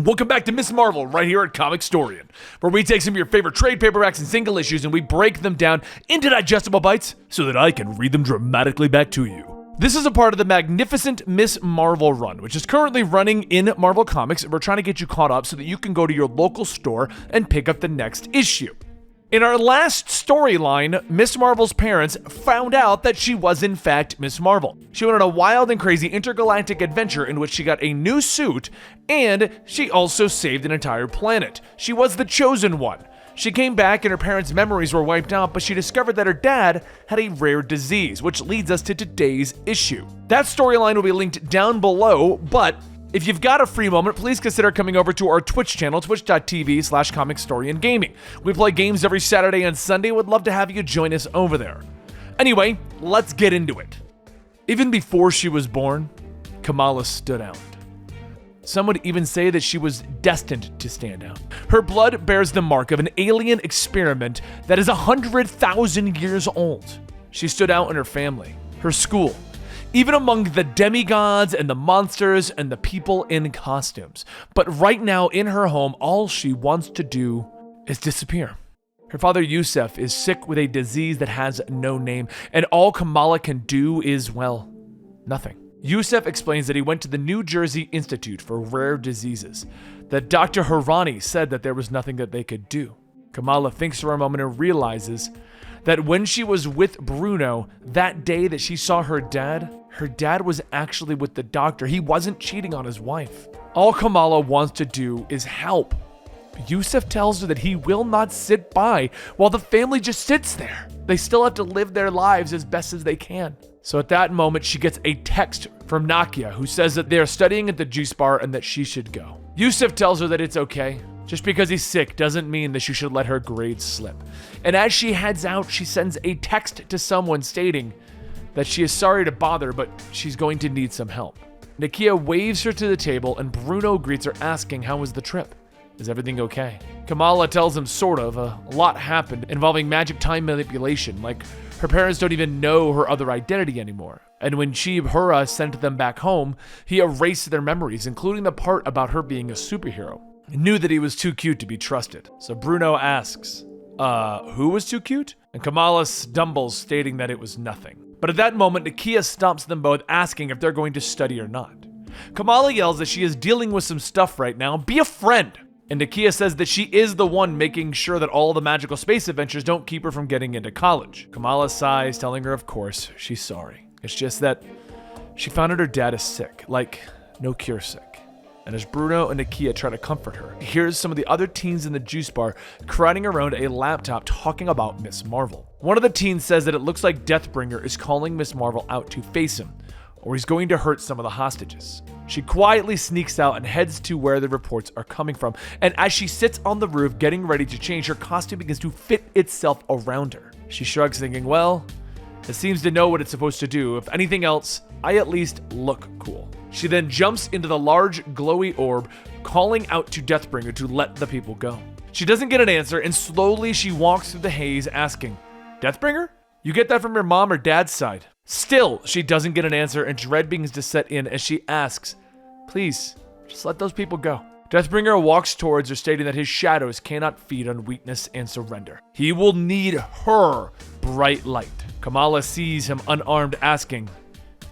Welcome back to Miss Marvel right here at Comicstorian, where we take some of your favorite trade paperbacks and single issues and we break them down into digestible bites so that I can read them dramatically back to you. This is a part of the magnificent Miss Marvel run, which is currently running in Marvel Comics, and we're trying to get you caught up so that you can go to your local store and pick up the next issue. In our last storyline, Miss Marvel's parents found out that she was in fact Miss Marvel. She went on a wild and crazy intergalactic adventure in which she got a new suit, and she also saved an entire planet. She was the chosen one. She came back and her parents' memories were wiped out, but she discovered that her dad had a rare disease, which leads us to today's issue. That storyline will be linked down below, but if you've got a free moment, please consider coming over to our Twitch channel, twitch.tv/ComicstorianGaming. We play games every Saturday and Sunday. Would love to have you join us over there. Anyway, let's get into it. Even before she was born, Kamala stood out. Some would even say that she was destined to stand out. Her blood bears the mark of an alien experiment that is 100,000 years old. She stood out in her family, her school, even among the demigods and the monsters and the people in costumes. But right now in her home, all she wants to do is disappear. Her father Yusef is sick with a disease that has no name, and all Kamala can do is, well, nothing. Yusef explains that he went to the New Jersey Institute for Rare Diseases, that Dr. Harani said that there was nothing that they could do. Kamala thinks for a moment and realizes that when she was with Bruno, that day that she saw her dad was actually with the doctor. He wasn't cheating on his wife. All Kamala wants to do is help. Yusef tells her that he will not sit by while the family just sits there. They still have to live their lives as best as they can. So at that moment, she gets a text from Nakia, who says that they are studying at the juice bar and that she should go. Yusef tells her that it's okay. Just because he's sick doesn't mean that she should let her grades slip. And as she heads out, she sends a text to someone stating that she is sorry to bother, but she's going to need some help. Nakia waves her to the table and Bruno greets her asking, how was the trip? Is everything okay? Kamala tells him sort of. A lot happened involving magic time manipulation, like her parents don't even know her other identity anymore. And when Hura sent them back home, he erased their memories, including the part about her being a superhero. He knew that he was too cute to be trusted. So Bruno asks, who was too cute? And Kamala stumbles, stating that it was nothing. But at that moment, Nakia stops them both, asking if they're going to study or not. Kamala yells that she is dealing with some stuff right now. Be a friend! And Nakia says that she is the one making sure that all the magical space adventures don't keep her from getting into college. Kamala sighs, telling her of course she's sorry. It's just that she found out her dad is sick, like no cure sick. And as Bruno and Nakia try to comfort her, here's some of the other teens in the juice bar crowding around a laptop talking about Miss Marvel. One of the teens says that it looks like Deathbringer is calling Miss Marvel out to face him, or he's going to hurt some of the hostages. She quietly sneaks out and heads to where the reports are coming from, and as she sits on the roof getting ready to change, her costume begins to fit itself around her. She shrugs, thinking, well, it seems to know what it's supposed to do. If anything else, I at least look cool. She then jumps into the large glowy orb, calling out to Deathbringer to let the people go. She doesn't get an answer, and slowly she walks through the haze asking, Deathbringer? You get that from your mom or dad's side? Still, she doesn't get an answer, and dread begins to set in as she asks, please, just let those people go. Deathbringer walks towards her, stating that his shadows cannot feed on weakness and surrender. He will need her bright light. Kamala sees him unarmed, asking,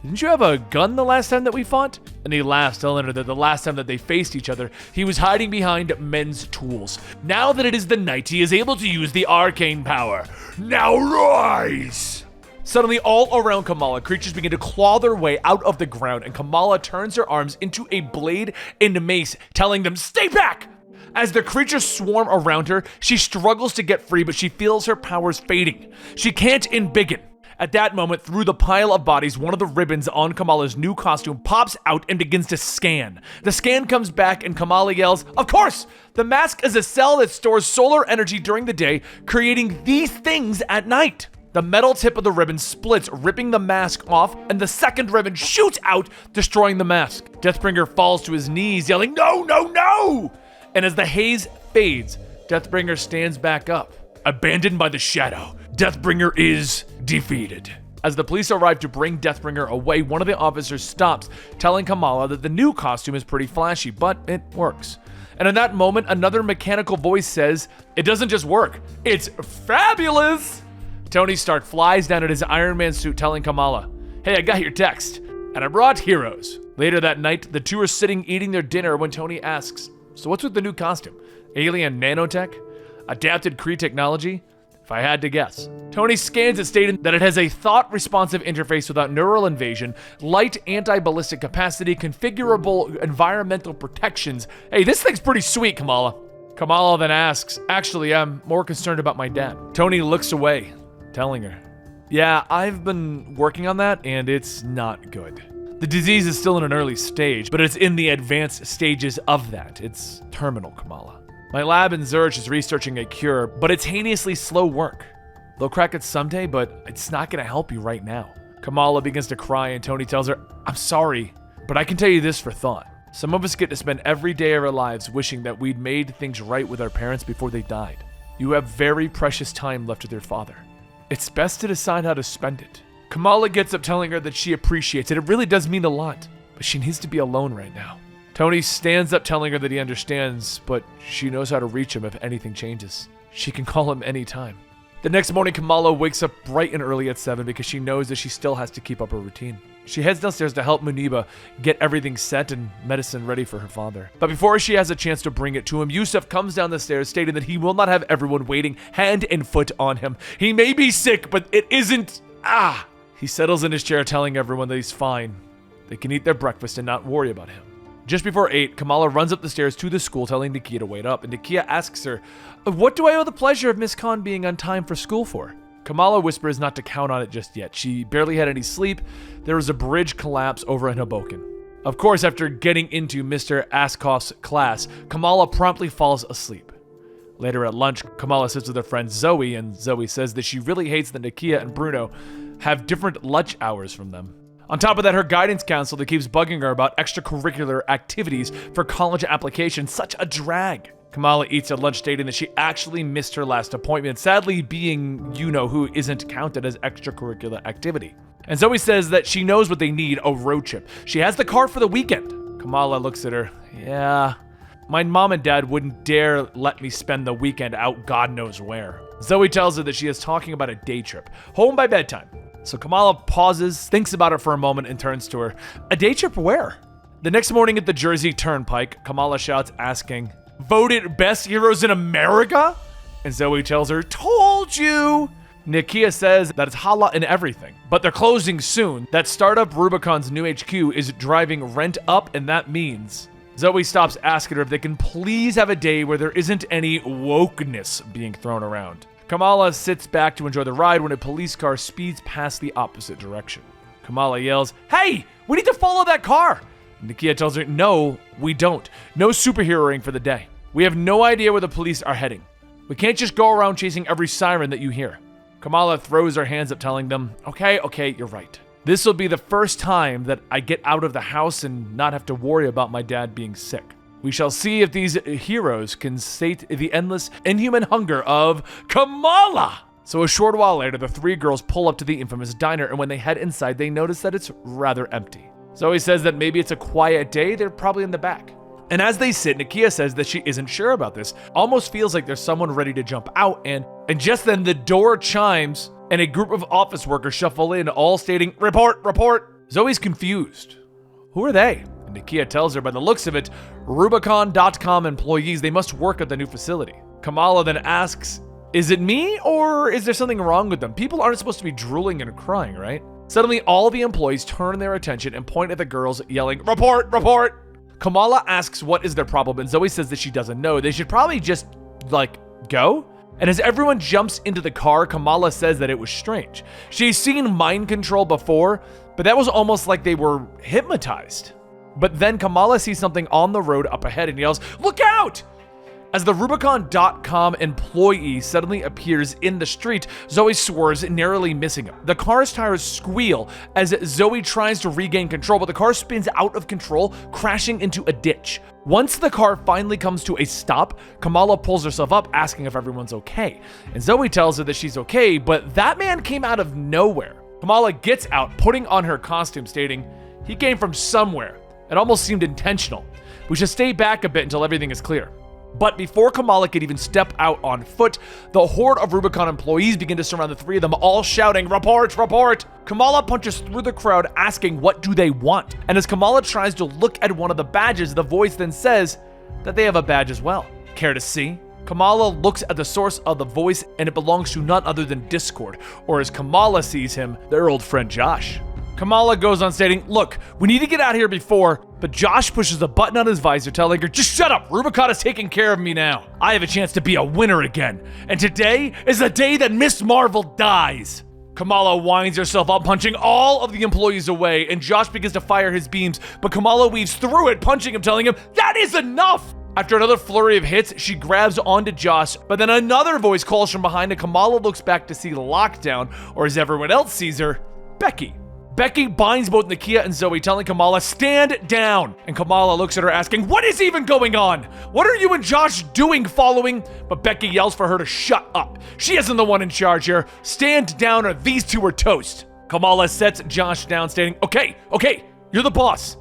didn't you have a gun the last time that we fought? And he laughs, telling her that the last time that they faced each other, he was hiding behind men's tools. Now that it is the night, he is able to use the arcane power. Now rise! Suddenly, all around Kamala, creatures begin to claw their way out of the ground, and Kamala turns her arms into a blade and mace, telling them, stay back! As the creatures swarm around her, she struggles to get free, but she feels her powers fading. She can't embiggen. At that moment, through the pile of bodies, one of the ribbons on Kamala's new costume pops out and begins to scan. The scan comes back and Kamala yells, of course! The mask is a cell that stores solar energy during the day, creating these things at night. The metal tip of the ribbon splits, ripping the mask off, and the second ribbon shoots out, destroying the mask. Deathbringer falls to his knees, yelling, no, no, no! And as the haze fades, Deathbringer stands back up. Abandoned by the shadow, Deathbringer is defeated. As the police arrive to bring Deathbringer away, one of the officers stops, telling Kamala that the new costume is pretty flashy, but it works. And in that moment, another mechanical voice says, "It doesn't just work, it's fabulous!" Tony Stark flies down in his Iron Man suit telling Kamala, "Hey, I got your text, and I brought heroes." Later that night, the two are sitting eating their dinner when Tony asks, "So what's with the new costume? Alien nanotech? Adapted Kree technology? If I had to guess." Tony scans it, stating that it has a thought-responsive interface without neural invasion, light anti-ballistic capacity, configurable environmental protections. Hey, this thing's pretty sweet, Kamala. Kamala then asks, "Actually, I'm more concerned about my dad." Tony looks away, telling her, "Yeah, I've been working on that, and it's not good. The disease is still in an early stage, but it's in the advanced stages of that. It's terminal, Kamala. My lab in Zurich is researching a cure, but it's heinously slow work. They'll crack it someday, but it's not gonna help you right now." Kamala begins to cry, and Tony tells her, "I'm sorry, but I can tell you this for thought. Some of us get to spend every day of our lives wishing that we'd made things right with our parents before they died. You have very precious time left with your father. It's best to decide how to spend it." Kamala gets up, telling her that she appreciates it. It really does mean a lot, but she needs to be alone right now. Tony stands up, telling her that he understands, but she knows how to reach him if anything changes. She can call him anytime. The next morning, Kamala wakes up bright and early at 7 because she knows that she still has to keep up her routine. She heads downstairs to help Muniba get everything set and medicine ready for her father. But before she has a chance to bring it to him, Yusuf comes down the stairs, stating that he will not have everyone waiting hand and foot on him. He may be sick, but it isn't... He settles in his chair, telling everyone that he's fine. They can eat their breakfast and not worry about him. Just before 8, Kamala runs up the stairs to the school, telling Nakia to wait up, and Nakia asks her, "What do I owe the pleasure of Miss Khan being on time for school for?" Kamala whispers not to count on it just yet. She barely had any sleep. There was a bridge collapse over in Hoboken. Of course, after getting into Mr. Askoff's class, Kamala promptly falls asleep. Later at lunch, Kamala sits with her friend Zoe, and Zoe says that she really hates that Nakia and Bruno have different lunch hours from them. On top of that, her guidance counselor keeps bugging her about extracurricular activities for college applications. Such a drag. Kamala eats at lunch, stating that she actually missed her last appointment, sadly being you-know-who isn't counted as extracurricular activity. And Zoe says that she knows what they need, a road trip. She has the car for the weekend. Kamala looks at her. "Yeah, my mom and dad wouldn't dare let me spend the weekend out God knows where." Zoe tells her that she is talking about a day trip, home by bedtime. So Kamala pauses, thinks about it for a moment, and turns to her. "A day trip where?" The next morning at the Jersey Turnpike, Kamala shouts, asking, "Voted best heroes in America?" And Zoe tells her, "Told you!" Nakia says that it's Hala and everything, but they're closing soon. That startup Rubicon's new HQ is driving rent up, and that means... Zoe stops asking her if they can please have a day where there isn't any wokeness being thrown around. Kamala sits back to enjoy the ride when a police car speeds past the opposite direction. Kamala yells, "Hey, we need to follow that car!" Nakia tells her, "No, we don't. No superheroing for the day. We have no idea where the police are heading. We can't just go around chasing every siren that you hear." Kamala throws her hands up, telling them, Okay, you're right. This will be the first time that I get out of the house and not have to worry about my dad being sick. We shall see if these heroes can sate the endless, inhuman hunger of Kamala. So a short while later, the three girls pull up to the infamous diner, and when they head inside, they notice that it's rather empty. Zoe says that maybe it's a quiet day, they're probably in the back. And as they sit, Nakia says that she isn't sure about this. Almost feels like there's someone ready to jump out, and just then the door chimes, and a group of office workers shuffle in, all stating, "Report, report." Zoe's confused. Who are they? And Nakia tells her, by the looks of it, Rubicon.com employees. They must work at the new facility. Kamala then asks, "Is it me, or is there something wrong with them? People aren't supposed to be drooling and crying, right?" Suddenly, all the employees turn their attention and point at the girls, yelling, "Report, report!" Kamala asks what is their problem, and Zoe says that she doesn't know. They should probably just, go? And as everyone jumps into the car, Kamala says that it was strange. She's seen mind control before, but that was almost like they were hypnotized. But then Kamala sees something on the road up ahead and yells, "Look out!" As the Rubicon.com employee suddenly appears in the street, Zoe swerves, narrowly missing him. The car's tires squeal as Zoe tries to regain control, but the car spins out of control, crashing into a ditch. Once the car finally comes to a stop, Kamala pulls herself up, asking if everyone's okay. And Zoe tells her that she's okay, but that man came out of nowhere. Kamala gets out, putting on her costume, stating, "He came from somewhere. It almost seemed intentional." We should stay back a bit until everything is clear. But before Kamala could even step out on foot, the horde of Rubicon employees begin to surround the three of them, all shouting, "Report, report!" Kamala punches through the crowd, asking what do they want. And as Kamala tries to look at one of the badges, the voice then says that they have a badge as well. Care to see? Kamala looks at the source of the voice, and it belongs to none other than Discord, or as Kamala sees him, their old friend Josh. Kamala goes on stating, "Look, we need to get out of here before," but Josh pushes a button on his visor, telling her, "Just shut up, Rubicon is taking care of me now. I have a chance to be a winner again, and today is the day that Miss Marvel dies." Kamala winds herself up, punching all of the employees away, and Josh begins to fire his beams, but Kamala weaves through it, punching him, telling him, "That is enough!" After another flurry of hits, she grabs onto Josh, but then another voice calls from behind, and Kamala looks back to see Lockdown, or as everyone else sees her, Becky. Becky binds both Nakia and Zoe, telling Kamala, "Stand down!" And Kamala looks at her asking, "What is even going on? What are you and Josh doing following?" But Becky yells for her to shut up. She isn't the one in charge here. Stand down or these two are toast. Kamala sets Josh down, stating, Okay, you're the boss.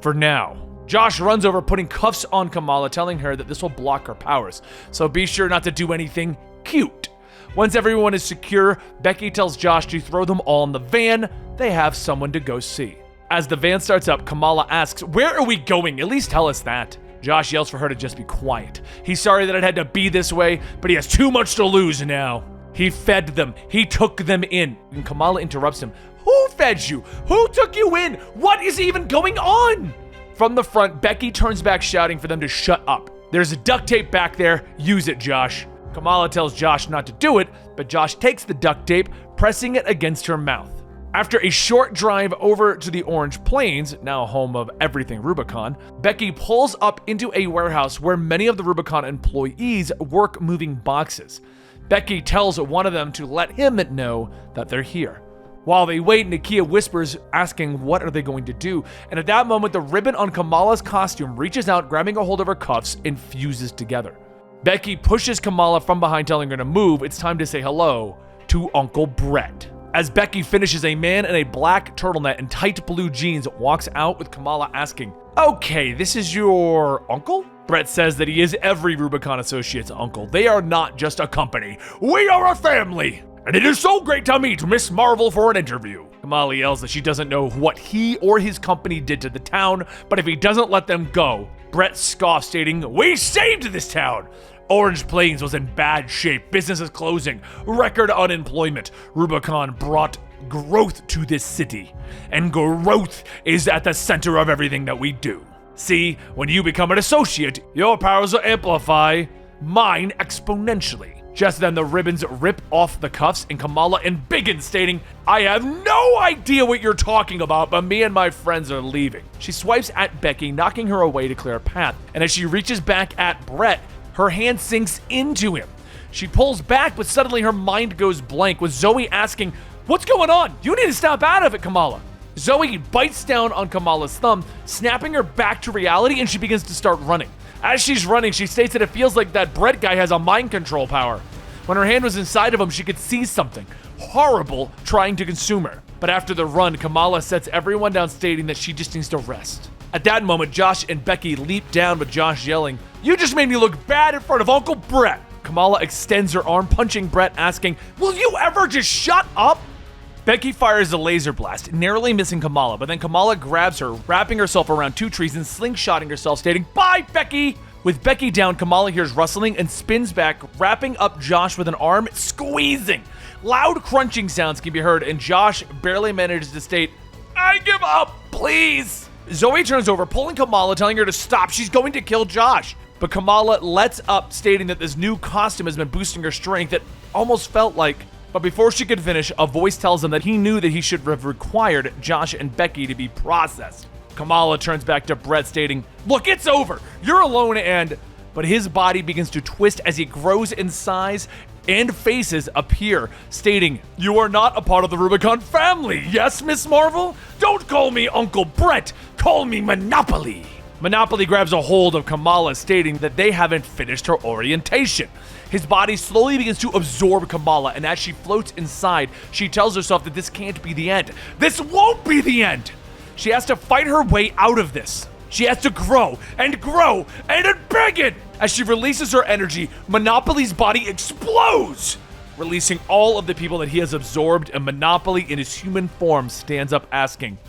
For now. Josh runs over, putting cuffs on Kamala, telling her that this will block her powers. So be sure not to do anything cute. Once everyone is secure, Becky tells Josh to throw them all in the van. They have someone to go see. As the van starts up, Kamala asks, "Where are we going? At least tell us that." Josh yells for her to just be quiet. He's sorry that it had to be this way, but he has too much to lose now. He fed them. He took them in. And Kamala interrupts him. "Who fed you? Who took you in? What is even going on?" From the front, Becky turns back, shouting for them to shut up. "There's a duct tape back there. Use it, Josh." Kamala tells Josh not to do it, but Josh takes the duct tape, pressing it against her mouth. After a short drive over to the Orange Plains, now home of everything Rubicon, Becky pulls up into a warehouse where many of the Rubicon employees work moving boxes. Becky tells one of them to let him know that they're here. While they wait, Nakia whispers, asking what are they going to do, and at that moment the ribbon on Kamala's costume reaches out, grabbing a hold of her cuffs and fuses together. Becky pushes Kamala from behind, telling her to move. It's time to say hello to Uncle Brett. As Becky finishes, a man in a black turtleneck and tight blue jeans walks out with Kamala asking, "Okay, this is your uncle?" Brett says that he is every Rubicon associate's uncle. They are not just a company. We are a family! And it is so great to meet Miss Marvel for an interview. Kamala yells that she doesn't know what he or his company did to the town, but if he doesn't let them go, Brett scoffs, stating, "We saved this town! Orange Plains was in bad shape, businesses closing, record unemployment. Rubicon brought growth to this city, and growth is at the center of everything that we do. See, when you become an associate, your powers will amplify, mine exponentially." Just then the ribbons rip off the cuffs and Kamala embiggens, stating, "I have no idea what you're talking about, but me and my friends are leaving." She swipes at Becky, knocking her away to clear a path, and as she reaches back at Brett, her hand sinks into him. She pulls back, but suddenly her mind goes blank, with Zoe asking, "What's going on? You need to snap out of it, Kamala." Zoe bites down on Kamala's thumb, snapping her back to reality, and she begins to start running. As she's running, she states that it feels like that Brett guy has a mind control power. When her hand was inside of him, she could see something horrible trying to consume her. But after the run, Kamala sets everyone down, stating that she just needs to rest. At that moment, Josh and Becky leap down, with Josh yelling, "You just made me look bad in front of Uncle Brett." Kamala extends her arm, punching Brett, asking, "Will you ever just shut up?" Becky fires a laser blast, narrowly missing Kamala, but then Kamala grabs her, wrapping herself around two trees and slingshotting herself, stating, "Bye, Becky!" With Becky down, Kamala hears rustling and spins back, wrapping up Josh with an arm, squeezing. Loud crunching sounds can be heard, and Josh barely manages to state, "I give up, please." Zoe turns over, pulling Kamala, telling her to stop. She's going to kill Josh. But Kamala lets up, stating that this new costume has been boosting her strength. It almost felt like. But before she could finish, a voice tells him that he knew that he should have required Josh and Becky to be processed. Kamala turns back to Brett, stating, "Look, it's over. You're alone," and... But his body begins to twist as he grows in size, and faces appear, stating, "You are not a part of the Rubicon family, yes, Miss Marvel? Don't call me Uncle Brett. Call me Monopoly." Monopoly grabs a hold of Kamala, stating that they haven't finished her orientation. His body slowly begins to absorb Kamala, and as she floats inside, she tells herself that this can't be the end. This won't be the end! She has to fight her way out of this. She has to grow and grow and big it. As she releases her energy, Monopoly's body explodes, releasing all of the people that he has absorbed, and Monopoly in his human form stands up asking,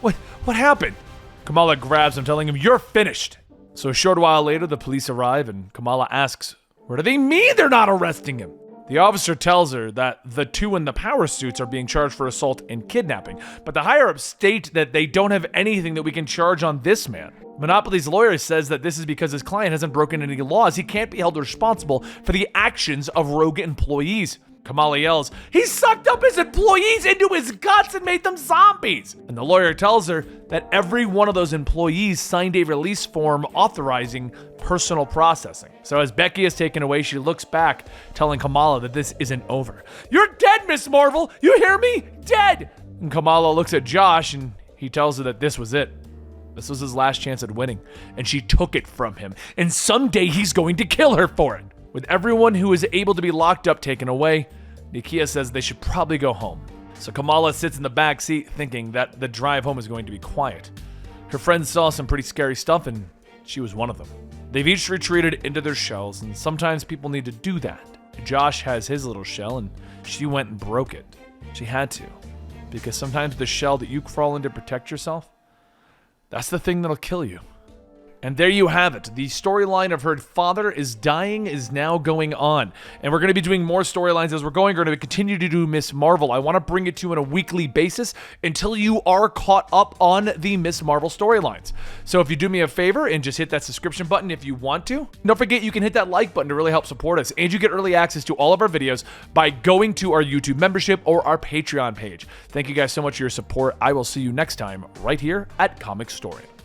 What happened? Kamala grabs him, telling him, "You're finished." So a short while later, the police arrive, and Kamala asks, "What do they mean they're not arresting him?" The officer tells her that the two in the power suits are being charged for assault and kidnapping, but the higher-ups state that they don't have anything that we can charge on this man. Monopoly's lawyer says that this is because his client hasn't broken any laws. He can't be held responsible for the actions of rogue employees. Kamala yells, "He sucked up his employees into his guts and made them zombies!" And the lawyer tells her that every one of those employees signed a release form authorizing personal processing. So as Becky is taken away, she looks back, telling Kamala that this isn't over. "You're dead, Miss Marvel! You hear me? Dead!" And Kamala looks at Josh, and he tells her that this was it. This was his last chance at winning, and she took it from him. And someday he's going to kill her for it. With everyone who is able to be locked up taken away, Nakia says they should probably go home. So Kamala sits in the back seat thinking that the drive home is going to be quiet. Her friends saw some pretty scary stuff, and she was one of them. They've each retreated into their shells, and sometimes people need to do that. Josh has his little shell, and she went and broke it. She had to, because sometimes the shell that you crawl in to protect yourself, that's the thing that'll kill you. And there you have it. The storyline of her father is dying is now going on. And we're going to be doing more storylines as we're going. We're going to continue to do Miss Marvel. I want to bring it to you on a weekly basis until you are caught up on the Miss Marvel storylines. So if you do me a favor and just hit that subscription button if you want to. Don't forget you can hit that like button to really help support us. And you get early access to all of our videos by going to our YouTube membership or our Patreon page. Thank you guys so much for your support. I will see you next time right here at Comicstorian.